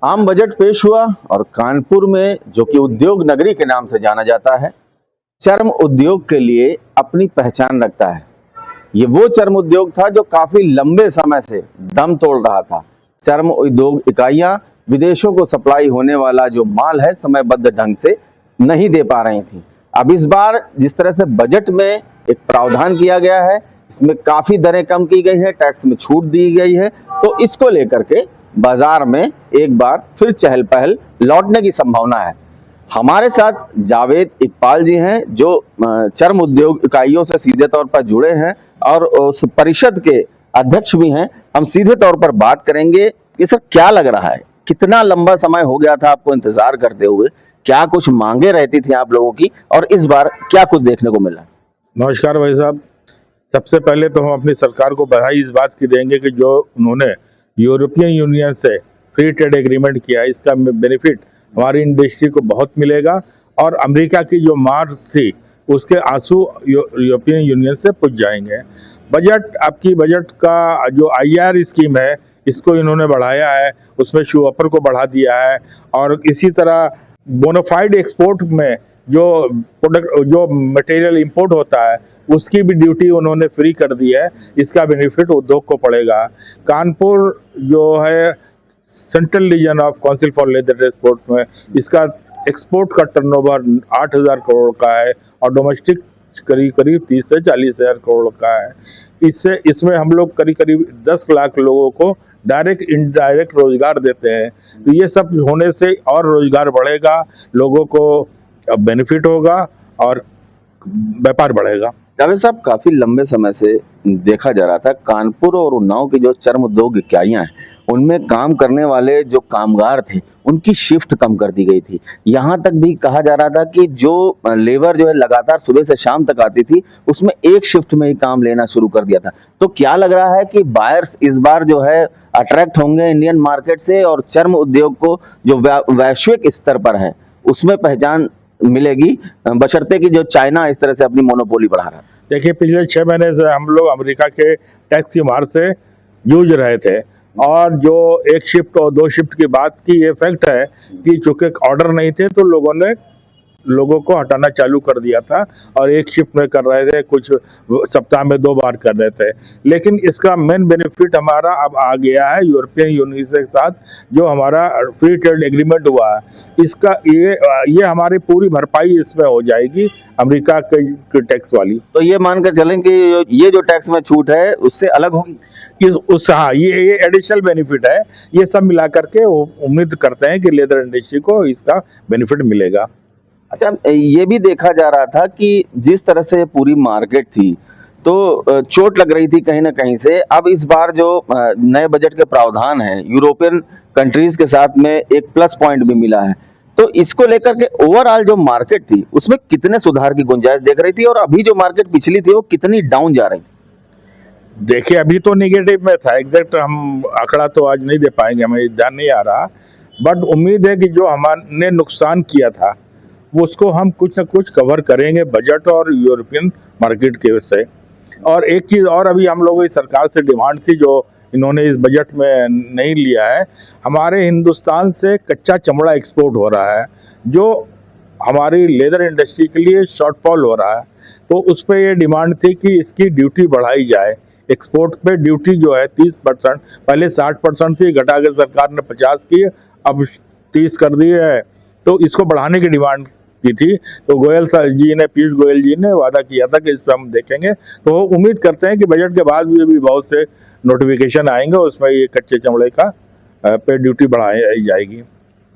आम बजट पेश हुआ और कानपुर में, जो कि उद्योग नगरी के नाम से जाना जाता है, चर्म उद्योग के लिए अपनी पहचान रखता है। ये वो चर्म उद्योग था जो काफी लंबे समय से दम तोड़ रहा था। चर्म उद्योग इकाइयां विदेशों को सप्लाई होने वाला जो माल है समयबद्ध ढंग से नहीं दे पा रही थी। अब इस बार जिस तरह से बजट में एक प्रावधान किया गया है, इसमें काफी दरें कम की गई है, टैक्स में छूट दी गई है, तो इसको लेकर के बाजार में एक बार फिर चहल पहल लौटने की संभावना है। हमारे साथ जावेद इकबाल जी हैं, जो चर्म उद्योग इकाइयों से सीधे तौर पर जुड़े हैं और उस परिषद के अध्यक्ष भी हैं। हम सीधे तौर पर बात करेंगे कि सर क्या लग रहा है, कितना लंबा समय हो गया था आपको इंतजार करते हुए, क्या कुछ मांगे रहती थी आप लोगों की, और इस बार क्या कुछ देखने को मिला? नमस्कार भाई साहब। सबसे पहले तो हम अपनी सरकार को बधाई इस बात की देंगे कि जो उन्होंने यूरोपियन यूनियन से फ्री ट्रेड एग्रीमेंट किया है, इसका बेनिफिट हमारी इंडस्ट्री को बहुत मिलेगा। और अमेरिका की जो मार थी उसके आंसू यूरोपियन यूनियन से पुछ जाएंगे। आपकी बजट का जो आईआर स्कीम है, इसको इन्होंने बढ़ाया है, उसमें शूअपर को बढ़ा दिया है। और इसी तरह बोनाफाइड एक्सपोर्ट में जो प्रोडक्ट जो मटेरियल इंपोर्ट होता है उसकी भी ड्यूटी उन्होंने फ्री कर दी है। इसका बेनिफिट उद्योग को पड़ेगा। कानपुर जो है central region of council for leather export में, इसका एक्सपोर्ट का टर्नओवर 8,000 करोड़ का है और डोमेस्टिक करीब करीब 30 से 40,000 करोड़ का है। इसमें हम लोग करीब करीब 10 लाख लोगों को डायरेक्ट इनडायरेक्ट रोजगार देते हैं। तो ये सब होने से और रोजगार बढ़ेगा, लोगों को बेनिफिट होगा और व्यापार बढ़ेगा। जावेद साहब, काफी लंबे समय से देखा जा रहा था कानपुर और उन्नाव की जो चर्म उद्योग इकाइयां हैं, उनमें काम करने वाले जो कामगार थे उनकी शिफ्ट कम कर दी गई थी। यहाँ तक भी कहा जा रहा था कि जो लेबर जो है लगातार सुबह से शाम तक आती थी, उसमें एक शिफ्ट में ही काम लेना शुरू कर दिया था। तो क्या लग रहा है कि बायर्स इस बार जो है अट्रैक्ट होंगे इंडियन मार्केट से, और चर्म उद्योग को जो वैश्विक स्तर पर है उसमें पहचान मिलेगी, बशर्ते कि जो चाइना इस तरह से अपनी मोनोपोली बढ़ा रहा है? देखिए, पिछले 6 महीने से हम लोग अमेरिका के टैक्स की मार से जूझ रहे थे। और जो एक शिफ्ट और 2 शिफ्ट की बात की, ये फैक्ट है कि चूंकि ऑर्डर नहीं थे तो लोगों को हटाना चालू कर दिया था और एक शिफ्ट में कर रहे थे, कुछ सप्ताह में 2 बार कर रहे थे। लेकिन इसका मेन बेनिफिट हमारा अब आ गया है यूरोपियन यूनियन के साथ जो हमारा फ्री ट्रेड एग्रीमेंट हुआ है। इसका ये हमारी पूरी भरपाई इसमें हो जाएगी अमेरिका के टैक्स वाली। तो ये मानकर चलें कि ये जो टैक्स में छूट है उससे अलग होगी। हाँ, ये एडिशनल बेनिफिट है। ये सब मिला करके उम्मीद करते हैं कि लेदर इंडस्ट्री को इसका बेनिफिट मिलेगा। अच्छा, ये भी देखा जा रहा था कि जिस तरह से पूरी मार्केट थी तो चोट लग रही थी कहीं ना कहीं से। अब इस बार जो नए बजट के प्रावधान है, यूरोपियन कंट्रीज के साथ में एक प्लस पॉइंट भी मिला है, तो इसको लेकर के ओवरऑल जो मार्केट थी उसमें कितने सुधार की गुंजाइश देख रही थी, और अभी जो मार्केट पिछली थी वो कितनी डाउन जा रही? देखिए, अभी तो नेगेटिव में था। एग्जैक्ट हम आंकड़ा तो आज नहीं दे पाएंगे, हमें ध्यान नहीं आ रहा। बट उम्मीद है कि जो हमने नुकसान किया था वो उसको हम कुछ ना कुछ कवर करेंगे बजट और यूरोपियन मार्केट के से। और एक चीज़ और अभी हम लोगों की सरकार से डिमांड थी जो इन्होंने इस बजट में नहीं लिया है। हमारे हिंदुस्तान से कच्चा चमड़ा एक्सपोर्ट हो रहा है जो हमारी लेदर इंडस्ट्री के लिए शॉर्टफॉल हो रहा है। तो उस पर ये डिमांड थी कि इसकी ड्यूटी बढ़ाई जाए। एक्सपोर्ट पे ड्यूटी जो है 30%, पहले 60% थी, घटा के सरकार ने 50 की, अब 30 कर दी है। तो इसको बढ़ाने की डिमांड की थी। तो पीयूष गोयल जी ने वादा किया था कि इस पर हम देखेंगे। तो उम्मीद करते हैं कि बजट के बाद भी बहुत से नोटिफिकेशन आएंगे, उसमें ये कच्चे चमड़े का पे ड्यूटी बढ़ाई जाएगी।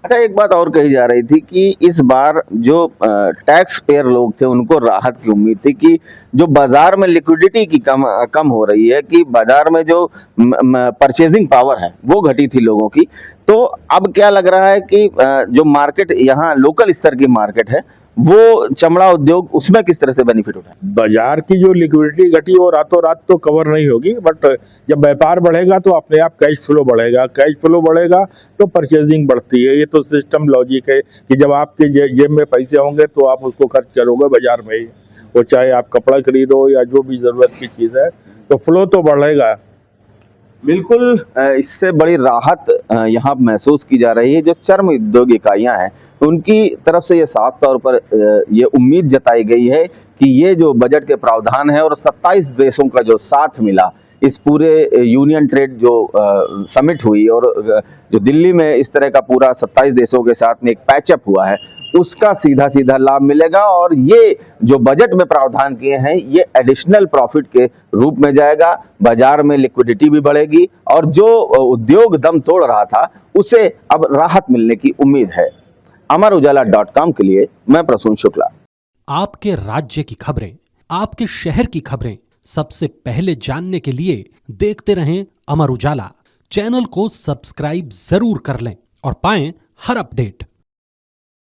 अच्छा, एक बात और कही जा रही थी कि इस बार जो टैक्स पेयर लोग थे उनको राहत की उम्मीद थी कि जो बाजार में लिक्विडिटी की कम हो रही है, कि बाजार में जो परचेजिंग पावर है वो घटी थी लोगों की। तो अब क्या लग रहा है कि जो मार्केट यहाँ लोकल स्तर की मार्केट है वो चमड़ा उद्योग, उसमें किस तरह से बेनिफिट उठाए? बाजार की जो लिक्विडिटी घटी वो रातों रात तो कवर नहीं होगी, बट जब व्यापार बढ़ेगा तो अपने आप कैश फ्लो बढ़ेगा। कैश फ्लो बढ़ेगा तो परचेजिंग बढ़ती है। ये तो सिस्टम लॉजिक है कि जब आपके जेब में पैसे होंगे तो आप उसको खर्च करोगे बाजार में ही, वो चाहे आप कपड़ा खरीदो या जो भी जरूरत की चीज़ है, तो फ्लो तो बढ़ेगा। बिल्कुल इससे बड़ी राहत यहाँ महसूस की जा रही है। जो चर्म उद्योग इकाइयाँ हैं उनकी तरफ से ये साफ तौर पर ये उम्मीद जताई गई है कि ये जो बजट के प्रावधान है और 27 देशों का जो साथ मिला इस पूरे यूनियन ट्रेड जो समिट हुई और जो दिल्ली में इस तरह का पूरा 27 देशों के साथ में एक पैचअप हुआ है, उसका सीधा सीधा लाभ मिलेगा और ये जो बजट में प्रावधान किए हैं ये एडिशनल प्रॉफिट के रूप में जाएगा। बाजार में लिक्विडिटी भी बढ़ेगी और जो उद्योग दम तोड़ रहा था उसे अब राहत मिलने की उम्मीद है। अमरउजाला.com के लिए मैं प्रसून शुक्ला। आपके राज्य की खबरें, आपके शहर की खबरें सबसे पहले जानने के लिए देखते रहें अमर उजाला। चैनल को सब्सक्राइब जरूर कर लें और पाएं हर अपडेट।